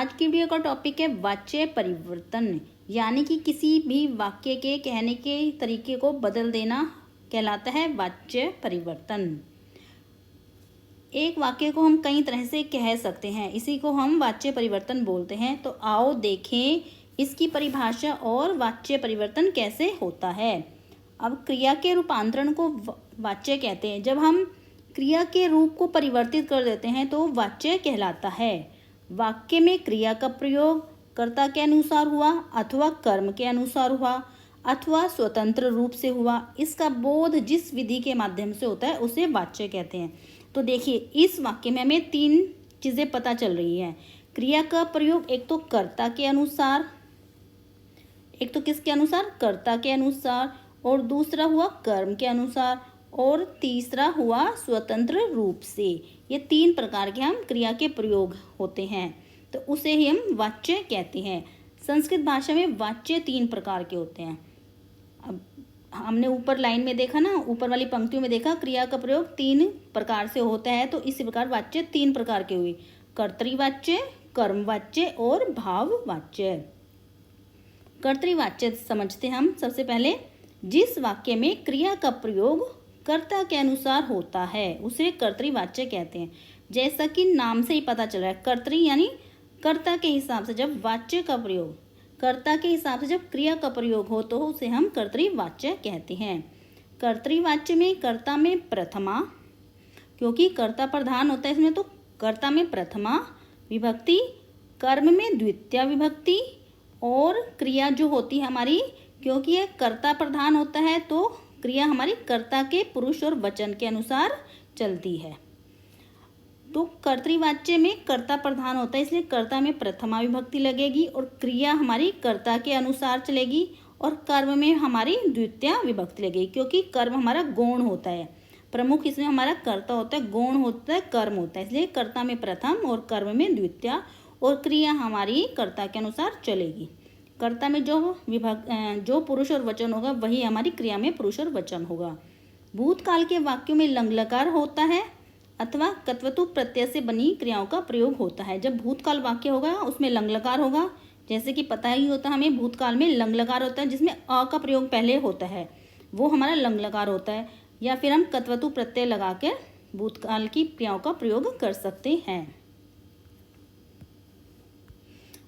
आज की वीडियो का टॉपिक है वाच्य परिवर्तन, यानी कि किसी भी वाक्य के कहने के तरीके को बदल देना कहलाता है वाच्य परिवर्तन। एक वाक्य को हम कई तरह से कह सकते हैं, इसी को हम वाच्य परिवर्तन बोलते हैं। तो आओ देखें इसकी परिभाषा और वाच्य परिवर्तन कैसे होता है। अब क्रिया के रूपांतरण को वाच्य कहते हैं। जब हम क्रिया के रूप को परिवर्तित कर देते हैं तो वाच्य कहलाता है। वाक्य में क्रिया का प्रयोग कर्ता के अनुसार हुआ अथवा कर्म के अनुसार हुआ अथवा स्वतंत्र रूप से हुआ, इसका बोध जिस विधि के माध्यम से होता है उसे वाच्य कहते हैं। तो देखिए इस वाक्य में हमें तीन चीज़ें पता चल रही हैं। क्रिया का प्रयोग एक तो कर्ता के अनुसार, एक तो किसके अनुसार, कर्ता के अनुसार, और दूसरा हुआ कर्म के अनुसार, और तीसरा हुआ स्वतंत्र रूप से। ये तीन प्रकार के हम क्रिया के प्रयोग होते हैं, तो उसे ही हम वाच्य कहते हैं। संस्कृत भाषा में वाच्य तीन प्रकार के होते हैं। अब हमने ऊपर लाइन में देखा ना, ऊपर वाली पंक्तियों में देखा क्रिया का प्रयोग तीन प्रकार से होता है, तो इसी प्रकार वाच्य तीन प्रकार के हुए, कर्तृवाच्य, कर्मवाच्य और भाववाच्य। कर्तृवाच्य समझते हम सबसे पहले। जिस वाक्य में क्रिया का प्रयोग कर्ता के अनुसार होता है उसे कर्तृवाच्य कहते हैं। जैसा कि नाम से ही पता चल रहा है, कर्तृ यानी कर्ता के हिसाब से जब वाच्य का प्रयोग, कर्ता के हिसाब से जब क्रिया का प्रयोग हो तो उसे हम कर्तृवाच्य कहते हैं। कर्तृवाच्य में कर्ता में प्रथमा, क्योंकि कर्ता प्रधान होता है इसमें, तो कर्ता में प्रथमा विभक्ति, कर्म में द्वितीय विभक्ति, और क्रिया जो होती है हमारी, क्योंकि यह कर्ता प्रधान होता है तो क्रिया हमारी कर्ता के पुरुष और वचन के अनुसार चलती है। तो कर्तृवाच्य में कर्ता प्रधान होता है, इसलिए कर्ता में प्रथमा विभक्ति लगेगी और क्रिया हमारी कर्ता के अनुसार चलेगी, और कर्म में हमारी द्वितीय विभक्ति लगेगी, क्योंकि कर्म हमारा गौण होता है। प्रमुख इसमें हमारा कर्ता होता है, गौण होता है, कर्म होता है, इसलिए कर्ता में प्रथम और कर्म में द्वितीय, और क्रिया हमारी कर्ता के अनुसार चलेगी। कर्ता में जो पुरुष और वचन होगा वही हमारी क्रिया में पुरुष और वचन होगा। भूतकाल के वाक्यों में लंग लकार होता है अथवा कत्वतु प्रत्यय से बनी क्रियाओं का प्रयोग होता है। जब भूतकाल वाक्य होगा उसमें लंग लकार होगा, जैसे कि पता ही होता है हमें भूतकाल में लंग लकार होता है जिसमें अ का प्रयोग पहले होता है, वो हमारा लंग लकार होता है। या फिर हम कत्वतु प्रत्यय लगा कर भूतकाल की क्रियाओं का प्रयोग कर सकते हैं।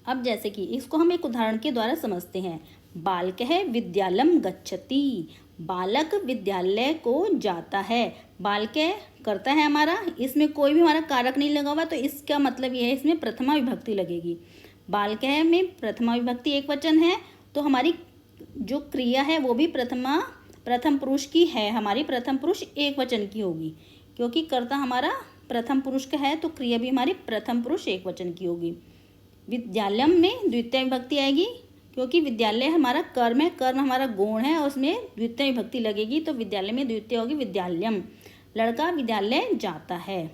अब जैसे कि इसको हम एक उदाहरण के द्वारा समझते हैं। बालकः विद्यालयं गच्छति, बालक विद्यालय को जाता है। बालकः करता है हमारा, इसमें कोई भी हमारा कारक नहीं लगा हुआ, तो इसका मतलब ये है इसमें प्रथमा विभक्ति लगेगी। बालकः में प्रथमा विभक्ति एक वचन है, तो हमारी जो क्रिया है वो भी प्रथम पुरुष की है, हमारी प्रथम पुरुष एक वचन की होगी, क्योंकि कर्ता हमारा प्रथम पुरुष का है तो क्रिया भी हमारी प्रथम पुरुष एक वचन की होगी। विद्यालयम में द्वितीय विभक्ति आएगी, क्योंकि विद्यालय हमारा कर्म है, कर्म हमारा गौण है और उसमें द्वितीय विभक्ति लगेगी, तो विद्यालय में द्वितीय होगी विद्यालयम। लड़का विद्यालय जाता है।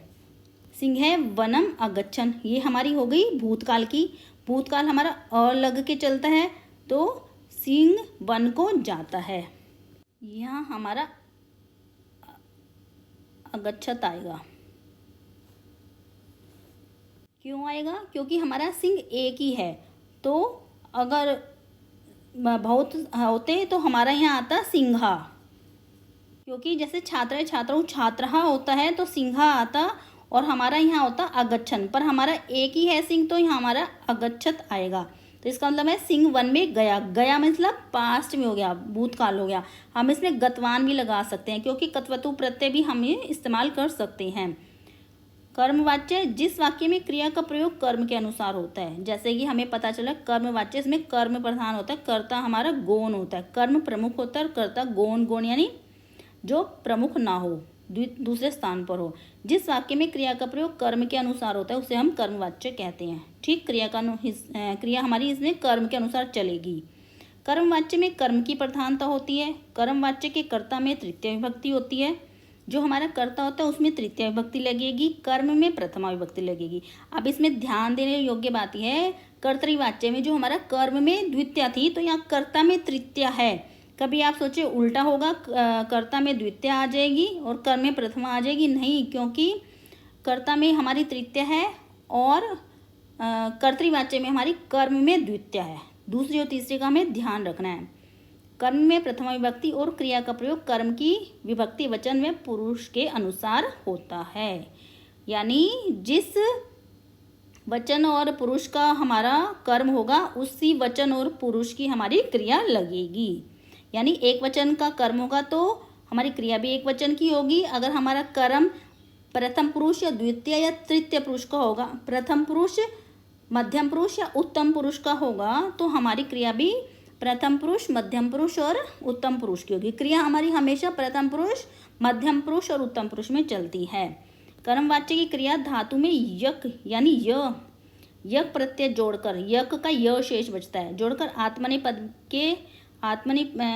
सिंह वनम अगच्छन, ये हमारी हो गई भूतकाल की। भूतकाल हमारा अ लग के चलता है, तो सिंह वन को जाता है। यहाँ हमारा अगच्छत आएगा। क्यों आएगा? क्योंकि हमारा सिंह एक ही है, तो अगर बहुत होते तो हमारा यहाँ आता सिंहा, क्योंकि जैसे छात्र छात्रौ छात्रहा होता है तो सिंहा आता, और हमारा यहाँ होता अगच्छन, पर हमारा एक ही है सिंह तो यहाँ हमारा अगच्छत आएगा। तो इसका मतलब है सिंह वन में गया। गया मतलब पास्ट में हो गया, भूतकाल हो गया। हम इसमें गतवान भी लगा सकते हैं, क्योंकि कत्वतु प्रत्यय भी हम ये इस्तेमाल कर सकते हैं। कर्मवाच्य, जिस वाक्य में क्रिया का प्रयोग कर्म के अनुसार होता है, जैसे कि हमें पता चला कर्मवाच्य, इसमें कर्म प्रधान होता है, कर्ता हमारा गौण होता है, कर्म प्रमुख होता है, कर्ता गौण, गौण यानी जो प्रमुख ना हो, दूसरे स्थान पर हो। जिस वाक्य में क्रिया का प्रयोग कर्म के अनुसार होता है उसे हम कर्मवाच्य कहते हैं। ठीक, क्रिया हमारी इसमें कर्म के अनुसार चलेगी। कर्मवाच्य में कर्म की प्रधानता होती है। कर्मवाच्य के कर्ता में तृतीय विभक्ति होती है, जो हमारा कर्ता होता है उसमें तृतीय विभक्ति लगेगी, कर्म में प्रथमा विभक्ति लगेगी। अब इसमें ध्यान देने योग्य बात यह है, कर्तृवाच्य में जो हमारा कर्म में द्वितीय थी तो यहाँ कर्ता में तृतीय है। कभी आप सोचे उल्टा होगा, कर्ता में द्वितीय आ जाएगी और कर्म में प्रथमा आ जाएगी, नहीं, क्योंकि कर्ता में हमारी तृतीय है और कर्तृवाच्य में हमारी कर्म में द्वितीय है, दूसरी और तीसरी का हमें ध्यान रखना है। कर्म में प्रथमा विभक्ति और क्रिया का प्रयोग कर्म की विभक्ति वचन में पुरुष के अनुसार होता है, यानी जिस वचन और पुरुष का हमारा कर्म होगा उसी वचन और पुरुष की हमारी क्रिया लगेगी। यानी एक वचन का कर्म होगा तो हमारी क्रिया भी एक वचन की होगी। अगर हमारा कर्म प्रथम पुरुष या द्वितीय या तृतीय पुरुष का होगा, प्रथम पुरुष, मध्यम पुरुष या उत्तम पुरुष का होगा, तो हमारी क्रिया भी प्रथम पुरुष, मध्यम पुरुष और उत्तम पुरुष की होगी। क्रिया हमारी हमेशा प्रथम पुरुष, मध्यम पुरुष और उत्तम पुरुष में चलती है। कर्मवाच्य की क्रिया धातु में यक यानी यक प्रत्यय जोड़कर, यक का य शेष बचता है, जोड़कर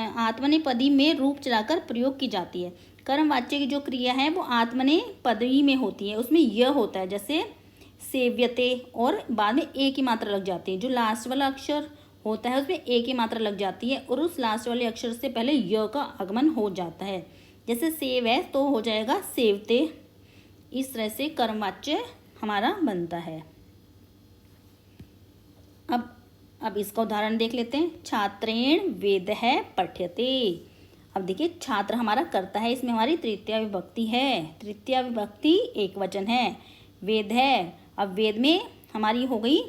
आत्मनेपदी में रूप चलाकर प्रयोग की जाती है। कर्मवाच्य की जो क्रिया है वो आत्मनेपदी में होती है, उसमें य होता है, जैसे सेव्यते, और बाद में ए की मात्रा लग जाती है। जो लास्ट वाला अक्षर होता है उसमें ए की मात्रा लग जाती है और उस लास्ट वाले अक्षर से पहले य का आगमन हो जाता है। जैसे सेव है तो हो जाएगा सेवते। इस तरह से कर्मवाच्य हमारा बनता है। अब इसका उदाहरण देख लेते हैं। छात्रेण वेदः पठ्यते। अब देखिए छात्र हमारा कर्ता है, इसमें हमारी तृतीया विभक्ति है, तृतीया विभक्ति एक वचन है, वेद है। अब वेद में हमारी हो गई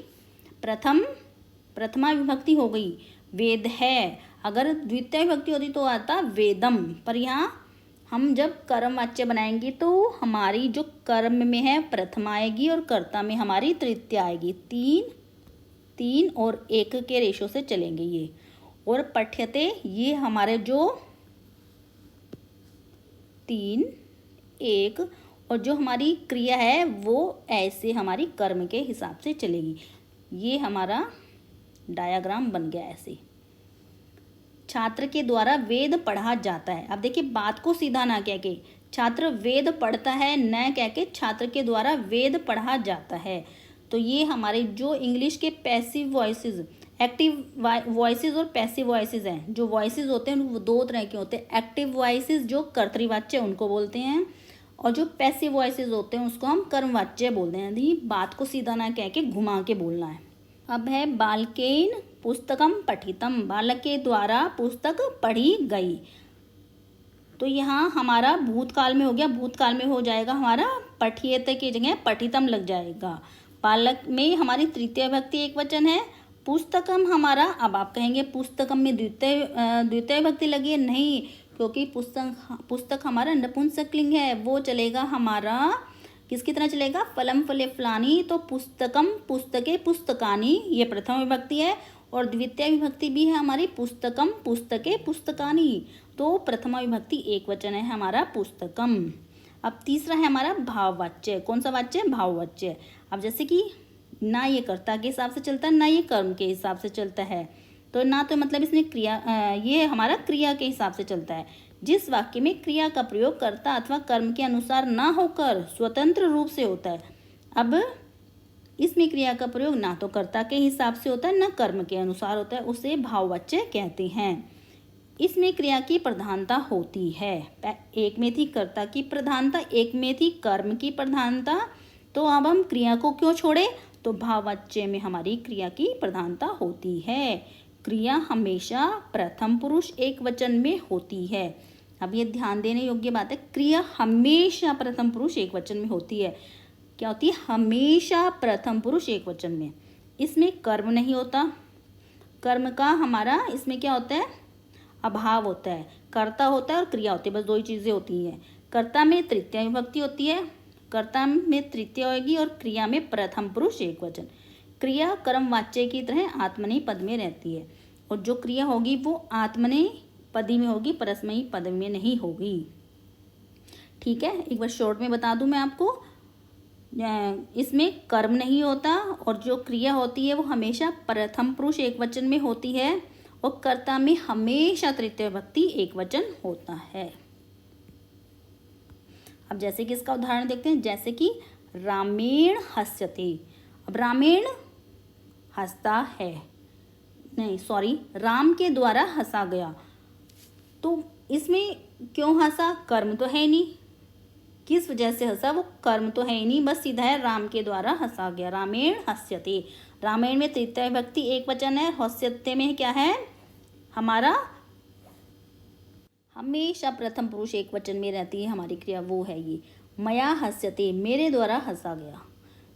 प्रथमा विभक्ति हो गई, वेद है। अगर द्वितीय विभक्ति होती तो आता वेदम, पर यहाँ हम जब कर्मवाच्य बनाएंगे तो हमारी जो कर्म में है प्रथमा आएगी और कर्ता में हमारी तृतीया आएगी। तीन और एक के रेशो से चलेंगे ये। और पठ्यते ये हमारे जो 3 1 और जो हमारी क्रिया है वो ऐसे हमारी कर्म के हिसाब से चलेगी। ये हमारा डायग्राम बन गया ऐसे। छात्र के द्वारा वेद पढ़ा जाता है। अब देखिए बात को सीधा ना कह के छात्र वेद पढ़ता है, न कह के छात्र के द्वारा वेद पढ़ा जाता है। तो ये हमारे जो इंग्लिश के पैसिव वॉइसेस, एक्टिव वॉइसेस और पैसिव वॉइसेस हैं। जो वॉइसेस होते हैं वो 2 तरह के होते हैं। एक्टिव वॉइसेस जो कर्तृवाच्य उनको बोलते हैं, और जो पैसिव वॉइसेस होते हैं उसको हम कर्मवाच्य बोलते हैं। यदि बात को सीधा ना कह के घुमा के बोलना है। अब है बालकेन पुस्तकम पठितम, बालक के द्वारा पुस्तक पढ़ी गई। तो यहाँ हमारा भूतकाल में हो गया, भूतकाल में हो जाएगा हमारा पठियते की जगह पठितम लग जाएगा। बालक में हमारी तृतीय विभक्ति एक वचन है। पुस्तकम हमारा, अब आप कहेंगे पुस्तकम में द्वितीय विभक्ति लगी है, नहीं, क्योंकि पुस्तक हमारा नपुंसकलिंग है, वो चलेगा हमारा किसकी तरह चलेगा, फलम फले फलानी। तो पुस्तकम पुस्तके पुस्तकानी ये प्रथम विभक्ति है, और द्वितीय विभक्ति भी है हमारी पुस्तकम पुस्तके पुस्तकानी, तो प्रथमा विभक्ति एक वचन है हमारा पुस्तकम। अब तीसरा है हमारा भाववाच्य। कौन सा वाच्य, भाववाच्य। अब जैसे कि ना ये कर्ता के हिसाब से चलता है, ना ये कर्म के हिसाब से चलता है। तो ना तो मतलब इसमें क्रिया, ये हमारा क्रिया के हिसाब से चलता है। जिस वाक्य में क्रिया का प्रयोग कर्ता अथवा कर्म के अनुसार ना होकर स्वतंत्र रूप से होता है। अब इसमें क्रिया का प्रयोग ना तो कर्ता के हिसाब से होता है ना कर्म के अनुसार होता है, उसे भाववाच्य कहते हैं। इसमें क्रिया की प्रधानता होती है। एक में थी कर्ता की प्रधानता, एक में थी कर्म की प्रधानता। तो अब हम क्रिया को क्यों छोड़े, तो भाववाच्य में हमारी क्रिया की प्रधानता होती है। क्रिया हमेशा प्रथम पुरुष एक वचन में होती है। अब ये ध्यान देने योग्य बात है, क्रिया हमेशा प्रथम पुरुष एक वचन में होती है। क्या होती है, हमेशा प्रथम पुरुष एक वचन में। इसमें कर्म नहीं होता, कर्म का हमारा इसमें क्या होता है, अभाव होता है। कर्ता होता है और क्रिया होती है, बस 2 ही चीज़ें होती हैं। कर्ता में तृतीय विभक्ति होती है, कर्ता में तृतीय होगी, और क्रिया में प्रथम पुरुष एक वचन। क्रिया कर्मवाच्य की तरह आत्मनेय पद में रहती है, और जो क्रिया होगी वो आत्मनेय पदी में होगी, परस्मयी पद में नहीं होगी। ठीक है, एक बार शॉर्ट में बता दूं मैं आपको, इसमें कर्म नहीं होता, और जो क्रिया होती है वो हमेशा प्रथम पुरुष एक वचन में होती है, और कर्ता में हमेशा तृतीय विभक्ति एक वचन होता है। अब जैसे कि इसका उदाहरण देखते हैं, जैसे कि रामेण हस्यते। अब रामेण हंसता है, नहीं सॉरी, राम के द्वारा हंसा गया। तो इसमें क्यों हंसा, कर्म तो है नहीं, किस वजह से हंसा, वो कर्म तो है ही नहीं, बस सीधा है राम के द्वारा हंसा गया। रामेण हस्यते, रामायण में तृतीया विभक्ति एक वचन है, हस्यते में क्या है हमारा हमेशा प्रथम पुरुष एक वचन में रहती है हमारी क्रिया, वो है ये। मया हस्यते, मेरे द्वारा हंसा गया,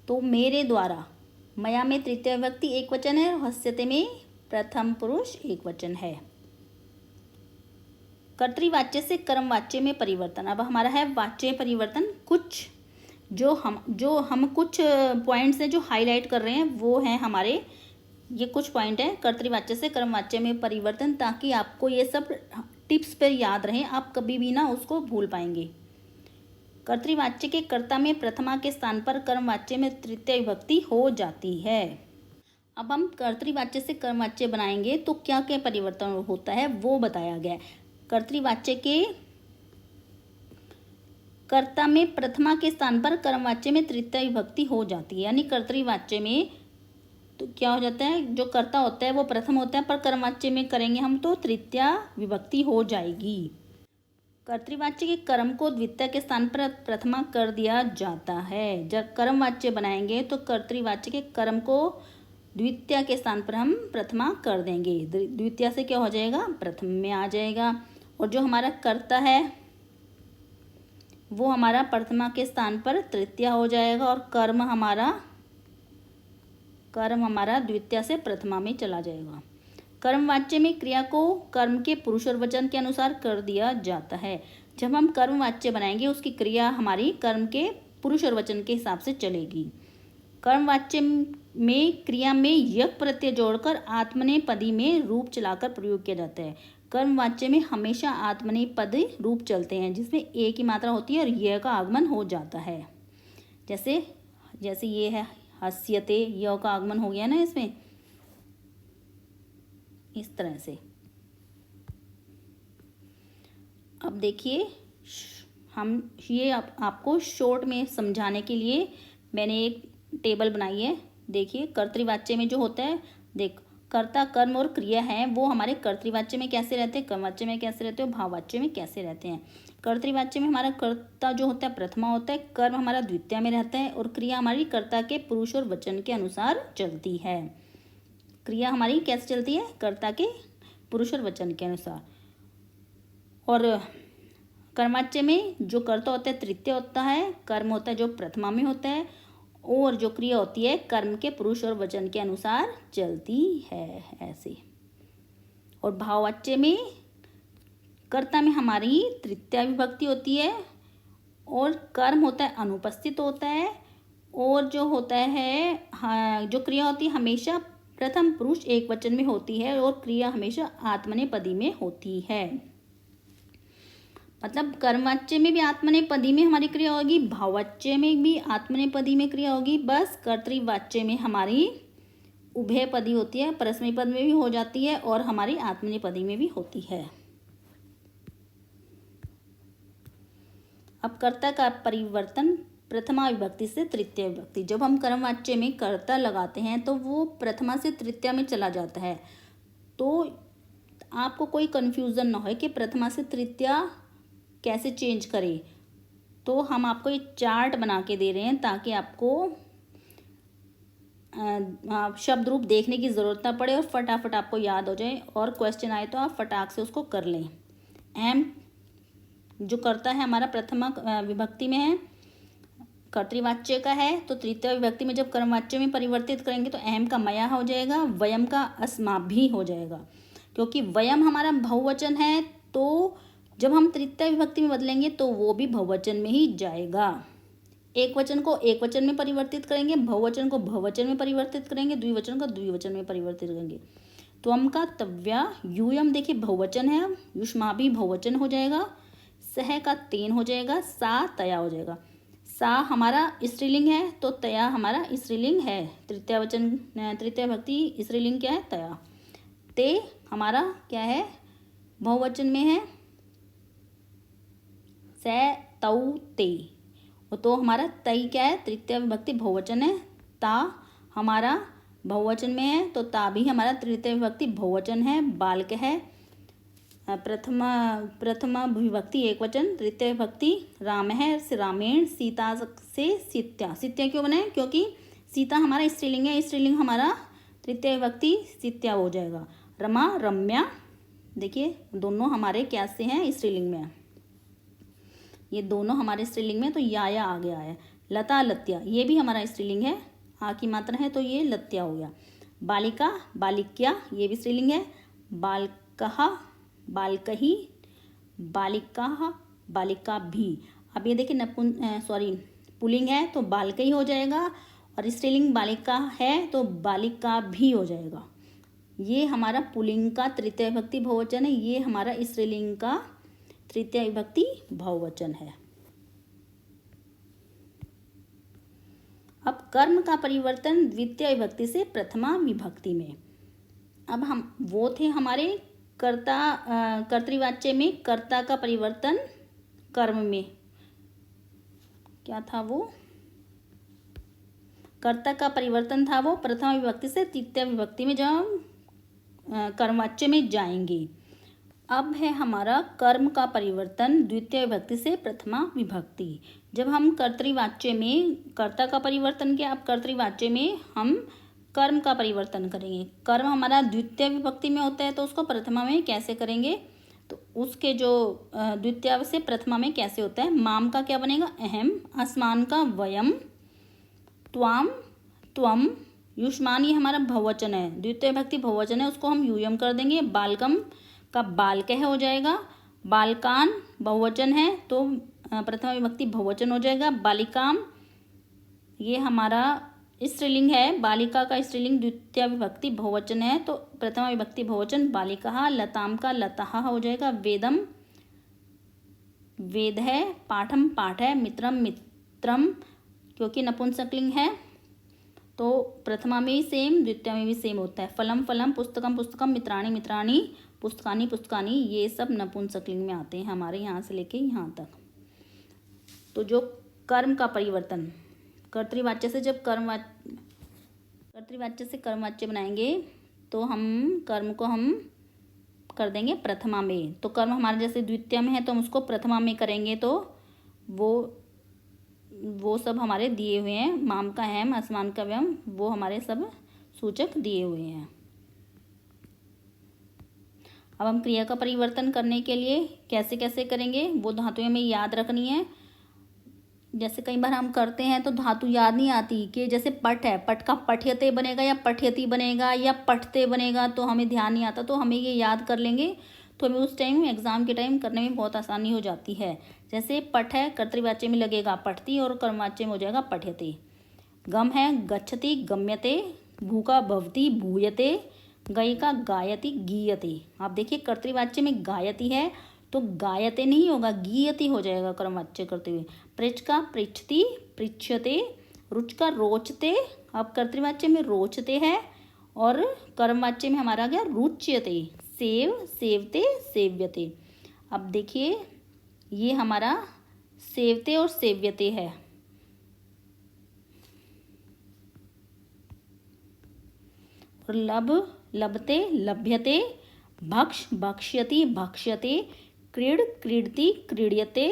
तो मेरे द्वारा, मया में तृतीय विभक्ति एक वचन है, हस्यते में प्रथम पुरुष एक वचन है। कर्तृवाच्य से कर्मवाच्य में परिवर्तन। अब हमारा है वाच्य परिवर्तन। कुछ जो हम कुछ पॉइंट्स हैं जो हाईलाइट कर रहे हैं, वो हैं हमारे ये कुछ पॉइंट हैं कर्तृवाच्य से कर्मवाच्य में परिवर्तन, ताकि आपको ये सब टिप्स पर याद रहें, आप कभी भी ना उसको भूल पाएंगे। कर्तृवाच्य के कर्ता में प्रथमा के स्थान पर कर्मवाच्य में तृतीय विभक्ति हो जाती है। अब हम कर्तृवाच्य से कर्मवाच्य बनाएंगे तो क्या क्या परिवर्तन होता है वो बताया गया है। कर्तृवाच्य के कर्ता में प्रथमा के स्थान पर कर्मवाच्य में तृतीय विभक्ति हो जाती है, यानी कर्तृवाच्य में तो क्या हो जाता है, जो कर्ता होता है वो प्रथम होता है, पर कर्मवाच्य में करेंगे हम तो तृतीय विभक्ति हो जाएगी। कर्तृवाच्य के कर्म को द्वितीय के स्थान पर प्रथमा कर दिया जाता है। जब कर्मवाच्य बनाएंगे तो कर्तृवाच्य के कर्म को द्वितीय के स्थान पर हम प्रथमा कर देंगे, द्वितीय से क्या हो जाएगा प्रथम में आ जाएगा। और जो हमारा कर्ता है वो हमारा प्रथमा के स्थान पर तृतीय हो जाएगा, और कर्म हमारा द्वितीय से प्रथमा में चला जाएगा। कर्मवाच्य में क्रिया को कर्म के पुरुष और वचन के अनुसार कर दिया जाता है। जब हम कर्मवाच्य बनाएंगे उसकी क्रिया हमारी कर्म के पुरुष और वचन के हिसाब से चलेगी। कर्मवाच्य में क्रिया में यक प्रत्यय जोड़कर आत्मनेपदी में रूप चलाकर प्रयोग किया जाता है। कर्मवाच्य में हमेशा आत्मनेपदी रूप चलते हैं, जिसमें एक ही मात्रा होती है और य का आगमन हो जाता है। जैसे ये है हस्यते, य का आगमन हो गया ना इसमें, इस तरह से। अब देखिए हम ये आपको शॉर्ट में समझाने के लिए मैंने एक टेबल बनाई है। देखिए कर्तृवाच्य में जो होता है, देख कर्ता कर्म और क्रिया है वो हमारे कर्तृवाच्य में कैसे रहते हैं, कर्मवाच्य में कैसे रहते हैं, भाववाच्य में कैसे रहते हैं। कर्तृवाच्य में हमारा कर्ता जो होता है प्रथमा होता है, कर्म हमारा द्वितीय में रहता है, और क्रिया हमारी कर्ता के पुरुष और वचन के अनुसार चलती है। क्रिया हमारी कैसे चलती है, कर्ता के पुरुष और वचन के अनुसार। और कर्मवाच्य में जो कर्ता होता है तृतीय होता है, कर्म होता है जो प्रथमा में होता है, और जो क्रिया होती है कर्म के पुरुष और वचन के अनुसार चलती है ऐसे। और भाववाच्य में कर्ता में हमारी तृतीय विभक्ति होती है, और कर्म होता है अनुपस्थित होता है, और जो होता है जो क्रिया होती है हमेशा प्रथम पुरुष एक वचन में होती है, और क्रिया हमेशा आत्मनेपदी में होती है। मतलब कर्मवाच्य में भी आत्मनेपदी में हमारी क्रिया होगी, भाववाच्य में भी आत्मनेपदी में क्रिया होगी, बस कर्तृवाच्य में हमारी उभयपदी होती है, परस्मैपद पद में भी हो जाती है और हमारी आत्मनेपदी में भी होती है। अब कर्ता का परिवर्तन प्रथमा विभक्ति से तृतीय विभक्ति। जब हम कर्मवाच्य में कर्ता लगाते हैं तो वो प्रथमा से तृतीया में चला जाता है, तो आपको कोई कन्फ्यूज़न ना हो कि प्रथमा से तृतीया कैसे चेंज करें। तो हम आपको एक चार्ट बना के दे रहे हैं ताकि आपको शब्द रूप देखने की ज़रूरत ना पड़े और फटाफट आपको याद हो जाए, और क्वेश्चन आए तो आप फटाक से उसको कर लें। एम जो करता है हमारा प्रथमा विभक्ति में है, कर्तृवाच्य का है, तो तृतीय विभक्ति में जब कर्मवाच्य में परिवर्तित करेंगे तो अहम का मया हो जाएगा, वयम का अस्मा भी हो जाएगा। क्योंकि वयम हमारा बहुवचन है, तो जब हम तृतीय विभक्ति में बदलेंगे तो वो भी बहुवचन में ही जाएगा। एक वचन को एक वचन में परिवर्तित करेंगे, बहुवचन को बहुवचन में परिवर्तित करेंगे, द्विवचन को द्विवचन में परिवर्तित करेंगे। त्वम का तव्या यूयम देखिए बहुवचन है, युष्मा भी बहुवचन हो जाएगा, सह का तेन हो जाएगा, सा तया हो जाएगा। सा हमारा स्त्रीलिंग है तो तया हमारा स्त्रीलिंग है, तृतीय भक्ति स्त्रीलिंग क्या है तया। ते हमारा क्या है बहुवचन में है, से तौ ते, तो हमारा तई क्या है तृतीय विभक्ति बहुवचन है। ता हमारा बहुवचन में है तो ता भी हमारा तृतीय विभक्ति बहुवचन है, बालक है। प्रथमा विभक्ति एक वचन, तृतीय विभक्ति राम है से रामेण, सीता से सीत्या। सीत्या क्यों बनाए? क्योंकि सीता हमारा स्त्रीलिंग है, स्त्रीलिंग हमारा तृतीय विभक्ति सीत्या हो जाएगा। रमा रम्या, देखिए दोनों हमारे क्या से हैं? स्त्रीलिंग में। ये दोनों हमारे स्त्रीलिंग में, तो या आ गया है। लता लत्या, ये भी हमारा स्त्रीलिंग है, आ की मात्रा है तो ये लत्या हो गया। बालिका बालिक्या, ये भी स्त्रीलिंग है। बालकहा बालकही, बालिका बालिका भी। अब ये देखिए पुल्लिंग है तो बालकही हो जाएगा, और स्त्रीलिंग बालिका है तो बालिका भी हो जाएगा। ये हमारा पुल्लिंग का तृतीय विभक्ति बहुवचन है, ये हमारा स्त्रीलिंग का तृतीय विभक्ति बहुवचन है। अब कर्म का परिवर्तन द्वितीय विभक्ति से प्रथमा विभक्ति में। अब हम वो थे हमारे कर्तृवाच्य में कर्ता का परिवर्तन कर्म में। क्या था वो? कर्ता का परिवर्तन था वो प्रथमा विभक्ति से तृतीय विभक्ति में, जब हम कर्मवाच्य में जाएंगे। अब है हमारा कर्म का परिवर्तन द्वितीय विभक्ति से प्रथमा विभक्ति। जब हम कर्तृवाच्य में कर्ता का परिवर्तन किया, अब कर्तृवाच्य में हम कर्म का परिवर्तन करेंगे। कर्म हमारा द्वितीय विभक्ति में होता है तो उसको प्रथमा में कैसे करेंगे? तो उसके जो द्वितीय से प्रथमा में कैसे होता है? माम का क्या बनेगा? अहम, अस्मान का वयम, त्वाम त्वम, युष्मान ये हमारा बहुवचन है, द्वितीय विभक्ति बहुवचन है, उसको हम यूयम कर देंगे। बालकम का बालकह हो जाएगा। बालकान बहुवचन है तो प्रथमा विभक्ति बहुवचन हो जाएगा। बालिकाम ये हमारा स्त्रीलिंग है, बालिका का स्त्रीलिंग द्वितीय विभक्ति बहुवचन है तो प्रथमा विभक्ति बहुवचन बालिका। लताम का लताह हो जाएगा। वेदम वेद है, पाठम पाठ है, मित्रम मित्रम क्योंकि नपुंसकलिंग है तो प्रथमा में ही सेम द्वितीय में भी सेम होता है। फलम फलम, पुस्तकम पुस्तकम, मित्राणी मित्राणी, पुस्तकानी पुस्तकानी, ये सब नपुंसकलिंग में आते हैं हमारे यहाँ से लेके यहाँ तक। तो जो कर्म का परिवर्तन कर्तृवाच्य से जब कर्तृवाच्य से कर्मवाच्य बनाएंगे तो हम कर्म को हम कर देंगे प्रथमा में। तो कर्म हमारे जैसे द्वितीय में है तो हम उसको प्रथमा में करेंगे तो वो सब हमारे दिए हुए हैं। माम का हैम, आसमान का व्यम, वो हमारे सब सूचक दिए हुए हैं। अब हम क्रिया का परिवर्तन करने के लिए कैसे कैसे करेंगे वो धातुएं हमें याद रखनी है। जैसे कई बार हम करते हैं तो धातु याद नहीं आती कि जैसे पट है, पट का पठ्यते बनेगा या पठ्यति बनेगा या पठते बनेगा, तो हमें ध्यान नहीं आता, तो हमें ये याद कर लेंगे तो हमें उस टाइम एग्जाम के टाइम करने में बहुत आसानी हो जाती है। जैसे पठ है कर्तृवाच्य में लगेगा पठती और कर्मवाच्य में हो जाएगा पठ्यते। गम है गच्छति गम्यते, भूखा भवति भूयते, गई का गायति गीयते। आप देखिए कर्तृवाच्य में गायति है तो गायते नहीं होगा, गीयते हो जाएगा कर्मवाच्य करते हुए। पृच का पृच्छति पृच्छ्यते, रुच का रोचते, अब कर्तृवाच्य में रोचते है और कर्मवाच्य में हमारा गया रुच्यते। सेव सेवते सेव्यते। अब देखिए ये हमारा सेवते और सेव्यते है। और लब लभते लभ्यते, भक्ष भक्ष्यति भक्ष्यते, क्रीड क्रीडति क्रीड्यते,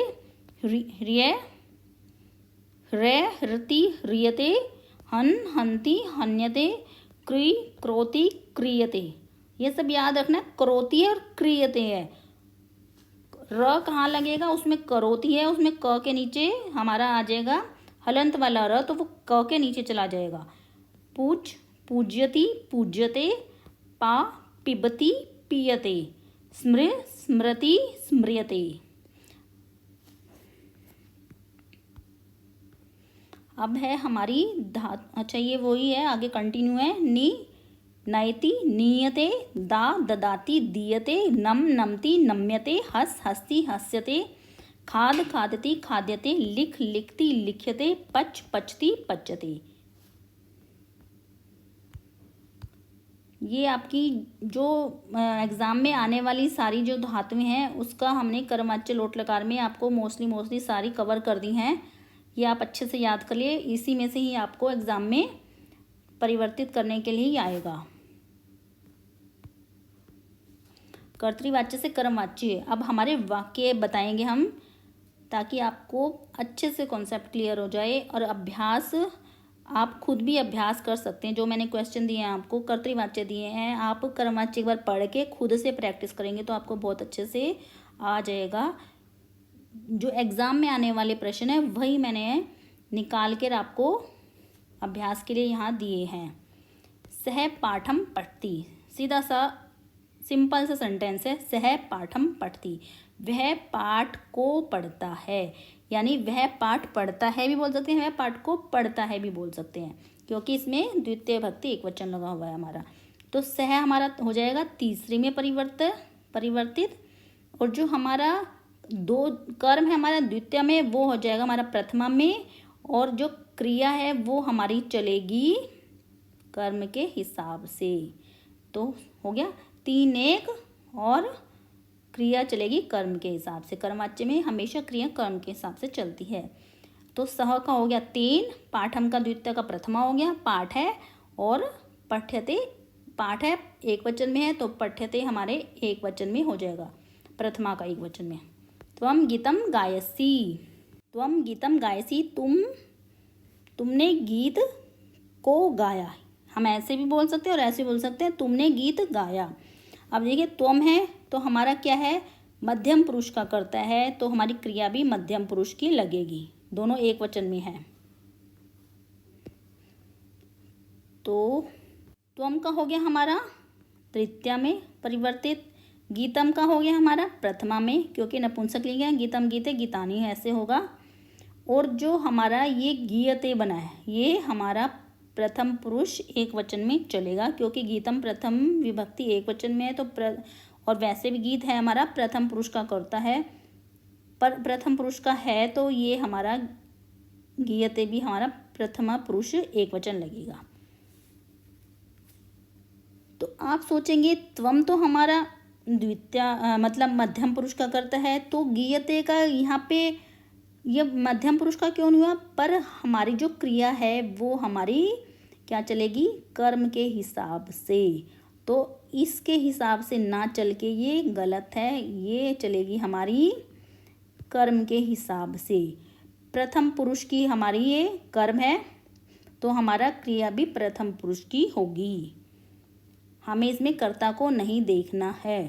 ह्रिय ह्रय ह्रति ह्रियते, हन हन्ति हन्यते, क्री क्रोति क्रियते। ये सब याद रखना, करोति है और क्रियते है। र कहाँ लगेगा? उसमें करोति है, उसमें क के नीचे हमारा आ जाएगा हलंत वाला र, तो वो क के नीचे चला जाएगा। पूज पूज्यति पूज्यते, पा पिबति पीयते, स्मृ स्मृति स्मृयते। अब है हमारी अच्छा ये वही है, आगे कंटिन्यू है। नी नयति नीयते, दा ददाति दीयते, नम नमति नम्यते, हस हस्ति हस्यते, खाद खादति खाद्यते, लिख लिखति लिख्यते, पच पचति पच्यते। ये आपकी जो एग्ज़ाम में आने वाली सारी जो धातुएं हैं उसका हमने कर्मवाच्य लोट लकार में आपको मोस्टली सारी कवर कर दी हैं। ये आप अच्छे से याद कर लिए, इसी में से ही आपको एग्ज़ाम में परिवर्तित करने के लिए ही आएगा। कर्तृवाच्य से कर्मवाच्य। अब हमारे वाक्य बताएंगे हम, ताकि आपको अच्छे से कॉन्सेप्ट क्लियर हो जाए। और अभ्यास आप खुद भी अभ्यास कर सकते हैं। जो मैंने क्वेश्चन दिए हैं आपको, कर्तृवाच्य दिए हैं, आप कर्मवाच्य एक बार पढ़ के खुद से प्रैक्टिस करेंगे तो आपको बहुत अच्छे से आ जाएगा। जो एग्ज़ाम में आने वाले प्रश्न है वही मैंने निकाल कर आपको अभ्यास के लिए यहाँ दिए हैं। सह पाठम पठती, सीधा सा सिंपल सा सेंटेंस है। सह पाठम पठती, वह पाठ को पढ़ता है, यानी वह पाठ पढ़ता है भी बोल सकते हैं, वह पाठ को पढ़ता है भी बोल सकते हैं, क्योंकि इसमें द्वितीय भक्ति एकवचन लगा हुआ है हमारा। तो सह हमारा हो जाएगा तीसरे में परिवर्तित, और जो हमारा दो कर्म है हमारा द्वितीय में, वो हो जाएगा हमारा प्रथमा में, और जो क्रिया है वो हमारी चलेगी कर्म के हिसाब से। तो हो गया 3-1, और क्रिया चलेगी कर्म के हिसाब से। कर्मवाच्य में हमेशा क्रिया कर्म के हिसाब से चलती है। तो सह का हो गया 3, पाठम का द्वितीय का प्रथमा हो गया, पाठ है, और पठ्यते, पाठ है एक वचन में है तो पठ्यते हमारे एक वचन में हो जाएगा, प्रथमा का एक वचन में। त्वम गीतम गायसी, त्वम गीतम गायसी, तुमने गीत को गाया। हम ऐसे भी बोल सकते हैं और ऐसे भी बोल सकते हैं, तुमने गीत गाया। अब देखिए त्वम है तो हमारा क्या है, मध्यम पुरुष का करता है, तो हमारी क्रिया भी मध्यम पुरुष की लगेगी, दोनों एक वचन में है। तो त्वम का हो गया हमारा तृतीया में परिवर्तित, गीतम का हो गया हमारा प्रथमा में, क्योंकि नपुंसक लिंग है, गीतम गीते गीतानी है, ऐसे होगा। और जो हमारा ये गीयते बना है, ये हमारा प्रथम पुरुष एक वचन में चलेगा, क्योंकि गीतम प्रथम विभक्ति एक वचन में है। तो और वैसे भी गीत है हमारा प्रथम पुरुष का करता है, पर प्रथम पुरुष का है, तो ये हमारा गीयते भी हमारा प्रथमा पुरुष एक वचन लगेगा। तो आप सोचेंगे त्वम तो हमारा द्वितीय मतलब मध्यम पुरुष का करता है, तो गीयते का यहाँ पे ये मध्यम पुरुष का क्यों नहीं हुआ, पर हमारी जो क्रिया है वो हमारी क्या चलेगी, कर्म के हिसाब से। तो इसके हिसाब से ना चल के ये गलत है, ये चलेगी हमारी कर्म के हिसाब से। प्रथम पुरुष की हमारी ये कर्म है, तो हमारा क्रिया भी प्रथम पुरुष की होगी। हमें इसमें कर्ता को नहीं देखना है,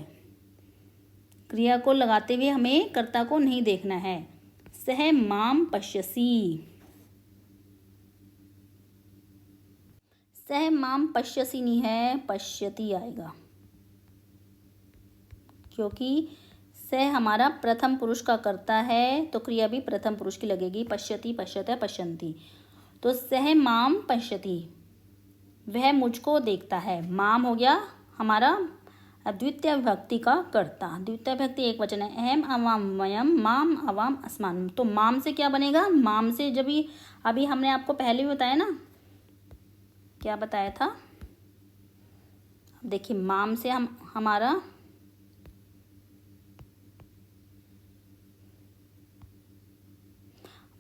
क्रिया को लगाते हुए हमें कर्ता को नहीं देखना है। सह माम पश्यसी, सह माम पश्यसी नहीं है, पश्यति आएगा, क्योंकि सह हमारा प्रथम पुरुष का करता है, तो क्रिया भी प्रथम पुरुष की लगेगी। पश्यति, पश्यते, पश्यन्ति। तो सह माम पश्यति, वह मुझको देखता है। माम हो गया हमारा द्वितीय विभक्ति का कर्ता, द्वितीय विभक्ति एक वचन है, अहम अवाम वयम माम अवाम अस्मान। तो माम से क्या बनेगा, माम से जब अभी हमने आपको पहले भी बताया ना, क्या बताया था, अब देखिए माम से हमारा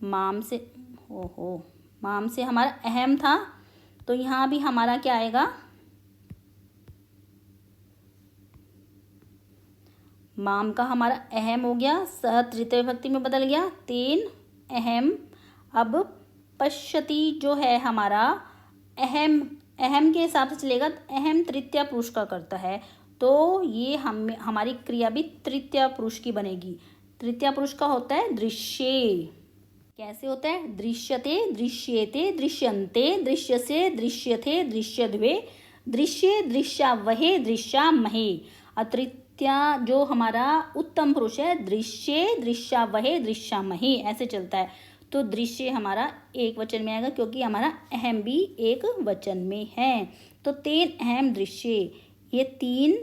माम से माम से हमारा अहम था, तो यहाँ भी हमारा क्या आएगा, माम का हमारा अहम हो गया, सह तृतीय विभक्ति में बदल गया, 3 अहम। अब पश्यति जो है हमारा अहम के हिसाब से चलेगा, अहम तृतीय पुरुष का करता है, तो ये हमारी क्रिया भी तृतीय पुरुष की बनेगी। तृतीय पुरुष का होता है दृश्ये। कैसे होता है, दृश्यते, दृश्येते, दृश्यन्ते, दृश्यसे, दृश्यथे, दृश्यद्वे, दृश्ये, दृश्यावहे, दृश्यामहे। तृतीय जो हमारा उत्तम पुरुष है, दृश्ये, दृश्यावहे, दृश्यामहे, ऐसे चलता है। तो दृश्य हमारा एक वचन में आएगा, क्योंकि हमारा अहम भी एक वचन में है। तो 3 अहम दृश्य, ये 3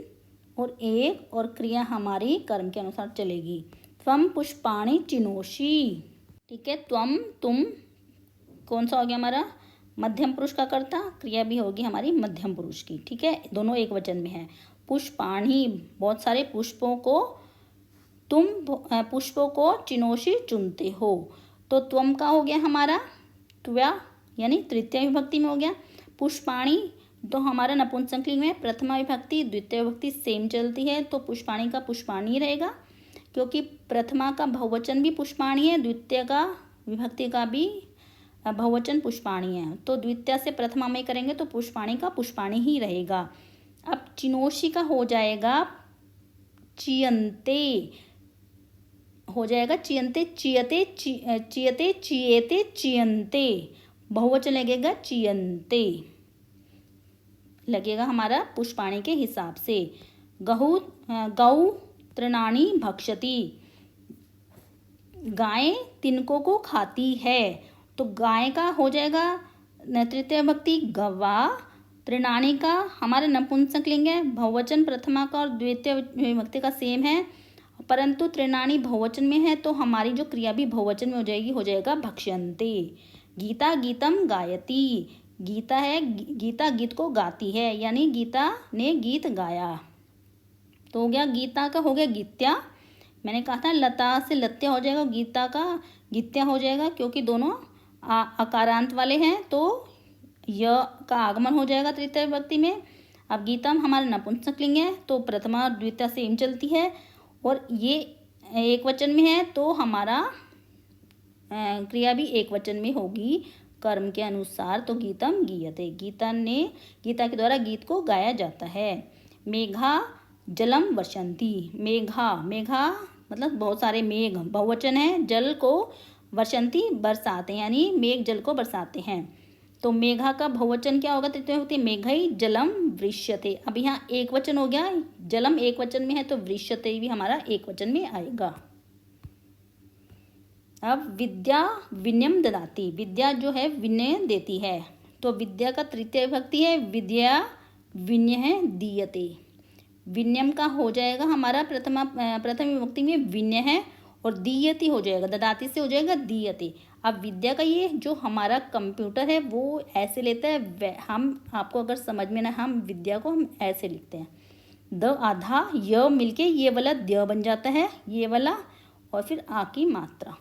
और 1, और क्रिया हमारी कर्म के अनुसार चलेगी। त्वम पुष्पाणि चिनोषि, ठीक है, त्वम तुम कौन सा हो गया हमारा, मध्यम पुरुष का कर्ता, क्रिया भी होगी हमारी मध्यम पुरुष की, ठीक है, दोनों एक वचन में है। पुष्पाणि, बहुत सारे पुष्पों को, तुम पुष्पों को चिनोषि चुनते हो। तो त्वम का हो गया हमारा त्वया, यानी तृतीय विभक्ति में हो गया। पुष्पाणि तो हमारा नपुंसकलिंग में प्रथमा विभक्ति द्वितीय विभक्ति सेम चलती है, तो पुष्पाणी का पुष्पाणी रहेगा, क्योंकि प्रथमा का बहुवचन भी पुष्पाणी है, द्वितीय का विभक्ति का भी बहुवचन पुष्पाणी है। तो द्वितीय से प्रथमा में करेंगे तो पुष्पाणी का पुष्पाणी ही रहेगा। अब चिनोशी का हो जाएगा चियंते, हो जाएगा चियंते, चियते, चियते, चियते, चियंते, बहुवचन लगेगा चियंते, लगेगा हमारा पुष्पाणी के हिसाब से। गौ तृणानि भक्षति, गाय तिनकों को खाती है, तो गाय का हो जाएगा तृतीय विभक्ति गवा, तृणानि का हमारा नपुंसकलिंग है, बहुवचन प्रथमा का और द्वितीय विभक्ति का सेम है, परंतु तृणानि बहुवचन में है तो हमारी जो क्रिया भी बहुवचन में हो जाएगी, हो जाएगा भक्ष्यन्ते। गीता गीतम गायति, गीता है, गीता गीत को गाती है, यानी गीता ने गीत गाया। तो हो गया गीता का, हो गया गीत्या। मैंने कहा था लता से लत्या हो जाएगा, गीता का गीत्या हो जाएगा, क्योंकि दोनों अकारांत वाले हैं, तो य का आगमन हो जाएगा तृतीय विभक्ति में। अब गीतम हमारा नपुंसकलिंग है, तो प्रथमा और द्वितीय सेम चलती है, और ये एक वचन में है तो हमारा क्रिया भी एक वचन में होगी कर्म के अनुसार। तो गीतम गीयते, गीता के द्वारा गीत को गाया जाता है। मेघा जलम वर्षन्ति, मेघा मतलब बहुत सारे मेघ बहुवचन है, जल को वर्षन्ति बरसाते हैं, यानी मेघ जल को बरसाते हैं। तो मेघा का बहुवचन क्या होगा तृतीय विभक्ति, मेघई जलम वृष्यते। अब यहाँ एक वचन हो गया, जलम एक वचन में है तो वृष्यते भी हमारा एक वचन में आएगा। अब विद्या विनयम ददाति, विद्या जो है विनय देती है, तो विद्या का तृतीय विभक्ति है विद्या, विनय है दीयते। विनयम का हो जाएगा हमारा प्रथम विभक्ति में विनय है, और दीयति हो जाएगा, ददाति से हो जाएगा दीयते। अब विद्या का ये जो हमारा कंप्यूटर है वो ऐसे लेता है, हम आपको अगर समझ में ना, हम विद्या को हम ऐसे लिखते हैं, द आधा य मिलके ये वाला द बन जाता है, ये वाला, और फिर आ की मात्रा,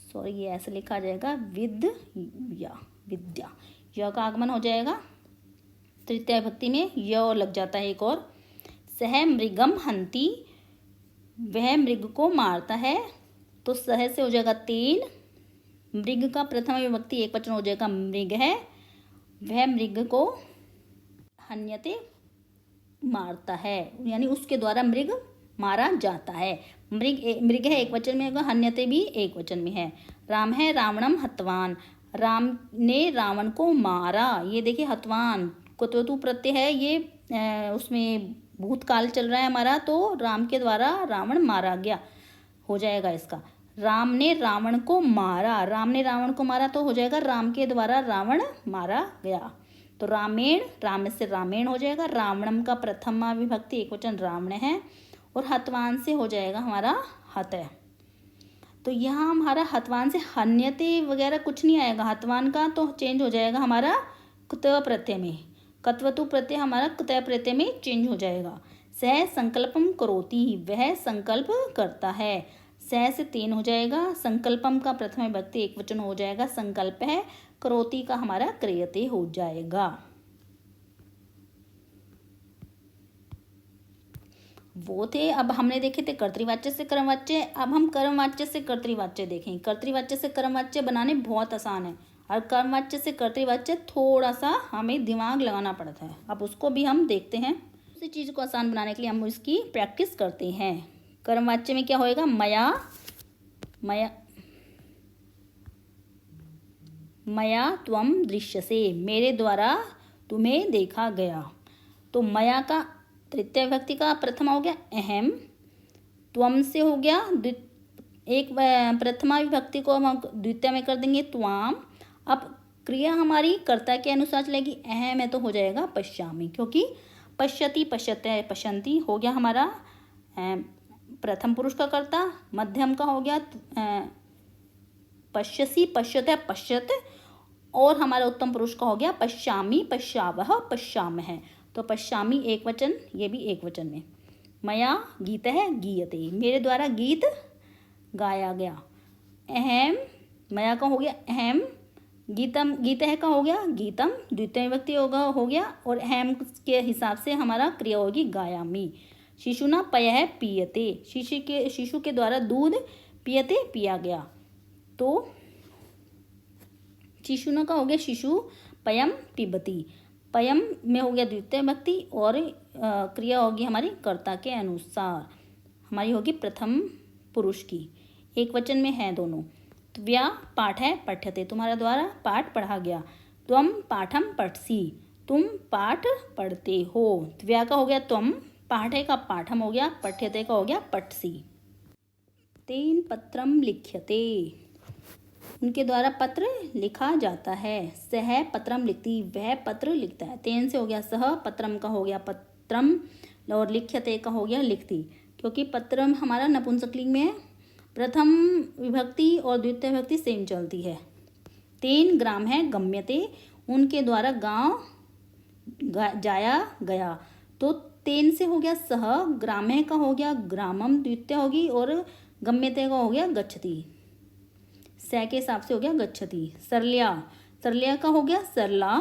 सॉरी ये ऐसे लिखा जाएगा विद्या, विद्या, य का आगमन हो जाएगा तृतीय विभक्ति में, य और लग जाता है एक और। सह मृगम हंति, वह मृग को मारता है, तो सह से हो जाएगा तेन, मृग का प्रथम विभक्ति एक वचन हो जाएगा मृग है, वह मृग को हन्यते मारता है, यानी उसके द्वारा मृग मारा जाता है। मृग है एक वचन में होगा, हन्यते भी एक वचन में है। राम है रावणम हतवान, राम ने रावण को मारा, ये देखिए हतवान कुतवतु प्रत्यय है, ये उसमें भूतकाल चल रहा है हमारा, तो राम के द्वारा रावण मारा गया हो जाएगा इसका। राम ने रावण को मारा, राम ने रावण को मारा तो हो जाएगा राम के द्वारा रावण मारा गया। तो रामेण, राम से रामेण हो जाएगा। रावणम का प्रथमा विभक्ति एक वचन रावण है, और हतवान से हो जाएगा हमारा हत है। तो यहाँ हमारा हतवान से हन्यते वगैरह कुछ नहीं आएगा, हतवान का तो चेंज हो जाएगा हमारा कुत प्रत्यय में, कत्वतु प्रत्यय हमारा कुत प्रत्यय में चेंज हो जाएगा। सह संकल्पम करोति, वह संकल्प करता है, सह से तेन हो जाएगा। संकल्पम का प्रथम विभक्ति एक वचन हो जाएगा, संकल्प है। करोति का हमारा क्रियते हो जाएगा। वो थे, अब हमने देखे थे कर्तृवाच्य से कर्मवाच्य, अब हम कर्मवाच्य से कर्तृवाच्य देखें। कर्तृवाच्य से कर्मवाच्य बनाने बहुत आसान है, और कर्मवाच्य से कर्तृवाच्य थोड़ा सा हमें दिमाग लगाना पड़ता है। अब उसको भी हम देखते हैं। उसी चीज़ को आसान बनाने के लिए हम इसकी प्रैक्टिस करते हैं। कर्मवाच्य में क्या होएगा, मया त्वम दृश्यसे, मेरे द्वारा तुम्हें देखा गया। तो मया का तृतीय विभक्ति का प्रथमा हो गया अहम, त्वम से हो गया एक प्रथमा विभक्ति को हम द्वितीय में कर देंगे त्वाम। अब क्रिया हमारी कर्ता के अनुसार चलेगी, अहम है तो हो जाएगा पश्यामि, क्योंकि पश्यति पश्यते पश्यन्ति हो गया हमारा प्रथम पुरुष का कर्ता। मध्यम का हो गया पश्यसि पश्यते पश्यत, और हमारा उत्तम पुरुष का हो गया पश्यामि पश्यावह पश्यामः। तो पश्यामि एक वचन, ये भी एक वचन में। मया गीत है गीयते, मेरे द्वारा गीत गाया गया। अहम, मया का हो गया अहम, गीतम, गीतः का हो गया गीतम, द्वितीय विभक्ति हो गया और हैम के हिसाब से हमारा क्रिया होगी गायामी। शिशुना पयः पीयते, शिशु के द्वारा दूध पियते पिया गया। तो शिशुना का हो गया शिशु, पयम पिबती, पयम में हो गया द्वितीय विभक्ति और क्रिया होगी हमारी कर्ता के अनुसार, हमारी होगी प्रथम पुरुष की, एक वचन में है दोनों। त्वया पाठः पठ्यते, तुम्हारा द्वारा पाठ पढ़ा गया। त्वम पाठम पठसी, तुम पाठ पढ़ते हो। त्वया का हो गया त्वम, पाठे का पाठम हो गया, पठ्यते का हो गया पठसी। तेन पत्रम लिख्यते, उनके द्वारा पत्र लिखा जाता है। सह पत्रम लिखती, वह पत्र लिखता है। तेन से हो गया सह, पत्रम का हो गया पत्रम और लिख्यते का हो गया लिखती, क्योंकि पत्रम हमारा नपुंसकलिंग में प्रथम विभक्ति और द्वितीय विभक्ति सेम चलती है। तेन ग्राम है गम्यते, उनके द्वारा गांव जाया गया। तो तेन से हो गया सह, ग्रामे का हो गया ग्रामम द्वितीय होगी और गम्यते का हो गया गच्छति, स के हिसाब से हो गया गच्छति। सरल्या, सरल्या का हो गया सरला,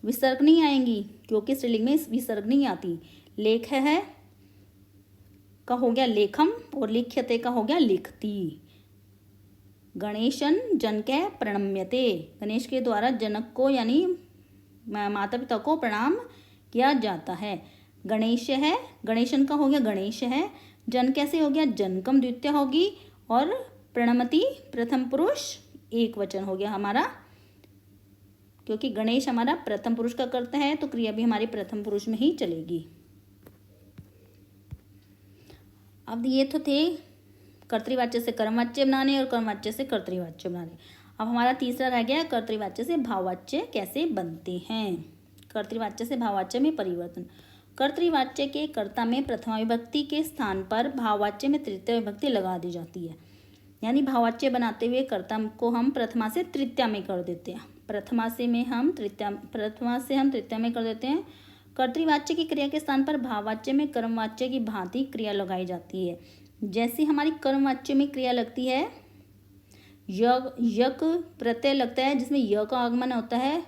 विसर्ग नहीं आएंगी क्योंकि स्त्रीलिंग में विसर्ग नहीं आती। लेख है का हो गया लेखम और लिख्यते का हो गया लिखती। गणेशन जनके प्रणम्यते, गणेश के द्वारा जनक को यानी माता पिता को प्रणाम किया जाता है। गणेश है, गणेशन का हो गया गणेश है, जन कैसे हो गया जनकम द्वितीय होगी और प्रणमति प्रथम पुरुष एक वचन हो गया हमारा, क्योंकि गणेश हमारा प्रथम पुरुष का करता है तो क्रिया भी हमारी प्रथम पुरुष में ही चलेगी। अब ये तो थे कर्तृवाच्य से कर्मवाच्य बनाने और कर्मवाच्य से कर्तृवाच्य बनाने। अब हमारा तीसरा रह गया कर्तृवाच्य से भाववाच्य कैसे बनते हैं। कर्तृवाच्य से भाववाच्य में परिवर्तन। कर्तृवाच्य के कर्ता में प्रथमा विभक्ति के स्थान पर भाववाच्य में तृतीय विभक्ति लगा दी जाती है, यानी भाववाच्य बनाते हुए कर्ता को हम प्रथमा से तृतीया में कर देते हैं। प्रथमा से हम तृतीया में कर देते हैं। कर्तृवाच्य की क्रिया के स्थान पर भाववाच्य में कर्मवाच्य की भांति क्रिया लगाई जाती है। जैसे हमारी कर्मवाच्य में क्रिया लगती है, यक प्रत्यय लगता है जिसमें य का आगमन होता है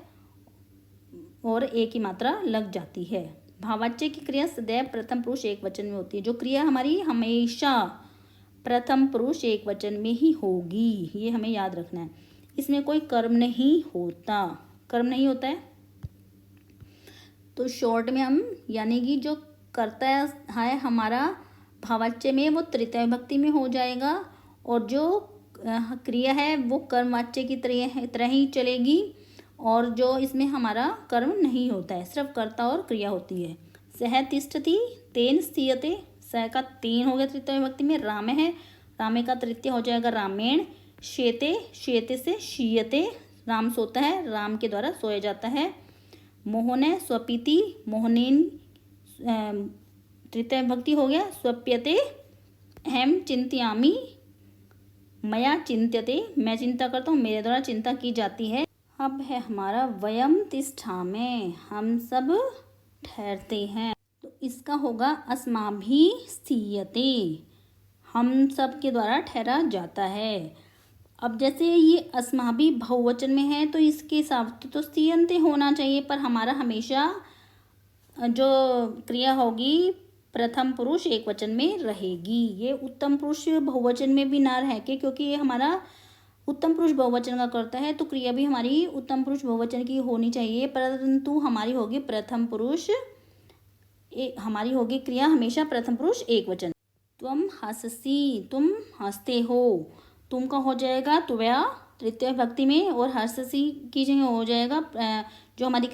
और ए की मात्रा लग जाती है। भाववाच्य की क्रिया सदैव प्रथम पुरुष एक वचन में होती है। जो क्रिया हमारी हमेशा प्रथम पुरुष एक वचन में ही होगी, ये हमें याद रखना है। इसमें कोई कर्म नहीं होता, कर्म नहीं होता है। तो शॉर्ट में हम यानी कि जो कर्ता है हमारा भाववाच्य में वो तृतीय विभक्ति में हो जाएगा और जो क्रिया है वो कर्मवाच्य की तरह ही चलेगी और जो इसमें हमारा कर्म नहीं होता है, सिर्फ कर्ता और क्रिया होती है। सह तिष्ठति तेन स्थीयते, सह का तेन हो गया तृतीय विभक्ति में। राम है, रामे का तृतीय हो जाएगा रामेण। शेते, शेते से शीयते, राम सोता है, राम के द्वारा सोया जाता है। मोहने स्वपीति, मोहनेन तृतीय विभक्ति हो गया। स्वप्यते अहम चिंतयामि, मया चिंत्यते, मैं चिंता करता हूँ, मेरे द्वारा चिंता की जाती है। अब है हमारा वयम तिष्ठामि, हम सब ठहरते हैं, तो इसका होगा अस्माभिः स्थीयते, हम सब के द्वारा ठहरा जाता है। अब जैसे ये अस्माभिः बहुवचन में है तो इसके हिसाब से तो स्थीयन्ते होना चाहिए, पर हमारा हमेशा जो क्रिया होगी प्रथम पुरुष एक वचन में रहेगी। ये उत्तम पुरुष बहुवचन में भी ना रह के, क्योंकि ये हमारा उत्तम पुरुष बहुवचन का करता है तो क्रिया भी हमारी उत्तम पुरुष बहुवचन की होनी चाहिए, परंतु हमारी होगी प्रथम पुरुष हमारी होगी क्रिया हमेशा प्रथम पुरुष एक वचन। तुम हंससी, तुम हंसते हो, तुम का हो जाएगा त्वया तृतीय विभक्ति में और हंससी की जगह हो जाएगा जो हमारी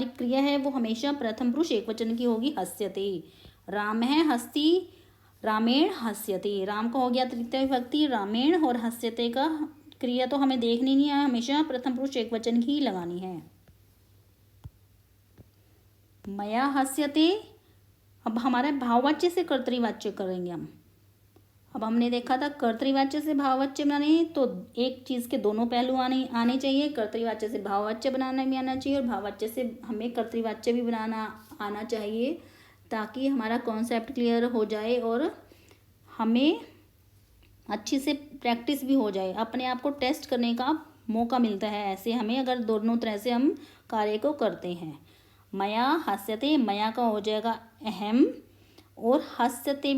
क्रिया है वो हमेशा प्रथम पुरुष एक वचन की होगी, हस्यते। राम है, हस्ती, रामेण हस्यते, राम का हो गया तृतीय विभक्ति, रामेण और हस्यते का क्रिया तो हमें देखनी नहीं है, हमेशा प्रथम पुरुष एक वचन की लगानी है। मया हस्यते, अब हमारा भाववाच्य से कर्तृवाच्य करेंगे हम। अब हमने देखा था कर्तृवाच्य से भाववाच्य बनाने तो एक चीज़ के दोनों पहलू आने चाहिए, कर्तृवाच्य से भाववाच्य बनाना भी आना चाहिए और भाववाच्य से हमें कर्तृवाच्य भी बनाना आना चाहिए, ताकि हमारा कॉन्सेप्ट क्लियर हो जाए और हमें अच्छी से प्रैक्टिस भी हो जाए। अपने आप को टेस्ट करने का मौका मिलता है। ऐसे हमें अगर दोनों तरह से हम कार्य को करते हैं। मया हस्यते, मया का हो जाएगा अहम, और हस्यते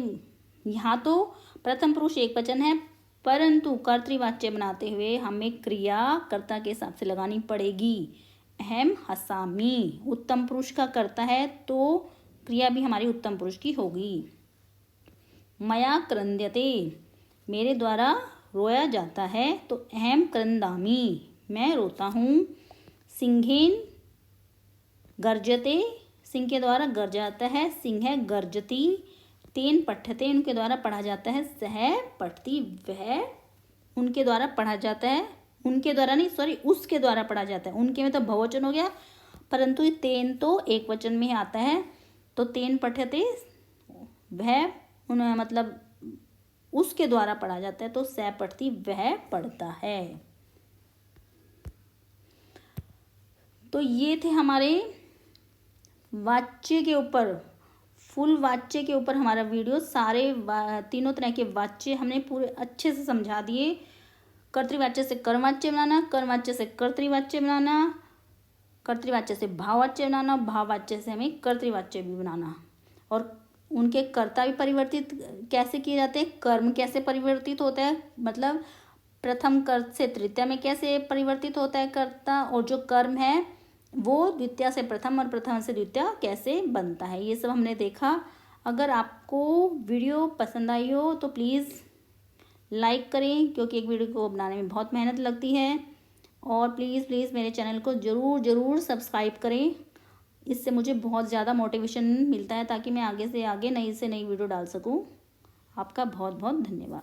यहाँ तो प्रथम पुरुष एक वचन है, परंतु कर्तृवाच्य बनाते हुए हमें क्रिया कर्ता के हिसाब से लगानी पड़ेगी। अहम हसामी उत्तम पुरुष का कर्ता है तो क्रिया भी हमारी उत्तम पुरुष की होगी। मया क्रंद्यते मेरे द्वारा रोया जाता है तो अहम क्रंदामी मैं रोता हूँ। सिंहेन गर्जते सिंह के द्वारा गर्ज जाता है, सिंह गर्जती। तेन पठ्यते उनके द्वारा पढ़ा जाता है, सह पठती वह उनके द्वारा पढ़ा जाता है, उनके द्वारा नहीं सॉरी उसके द्वारा पढ़ा जाता है। उनके में तो बहुवचन हो गया, परंतु तेन तो एक वचन में ही आता है, तो तेन पठ्यते वह उन्हें मतलब उसके द्वारा पढ़ा जाता है, तो सह पठती वह पढ़ता है। तो ये थे हमारे वाच्य के ऊपर, फुल वाच्य के ऊपर हमारा वीडियो। सारे तीनों तरह के वाच्य हमने पूरे अच्छे से समझा दिए। कर्तृवाच्य से कर्मवाच्य बनाना, कर्मवाच्य से कर्तृवाच्य बनाना, कर्तृवाच्य से भाववाच्य बनाना, भाववाच्य से हमें कर्तृवाच्य भी बनाना, और उनके कर्ता भी परिवर्तित कैसे किए जाते हैं, कर्म कैसे परिवर्तित होता है, मतलब प्रथम कर्त से तृतीया में कैसे परिवर्तित होता है कर्ता, और जो कर्म है वो द्वितीया से प्रथम और प्रथम से द्वितीया कैसे बनता है, ये सब हमने देखा। अगर आपको वीडियो पसंद आई हो तो प्लीज़ लाइक करें, क्योंकि एक वीडियो को बनाने में बहुत मेहनत लगती है। और प्लीज़ मेरे चैनल को ज़रूर सब्सक्राइब करें, इससे मुझे बहुत ज़्यादा मोटिवेशन मिलता है ताकि मैं आगे से आगे नई से नई वीडियो डाल सकूं। आपका बहुत बहुत धन्यवाद।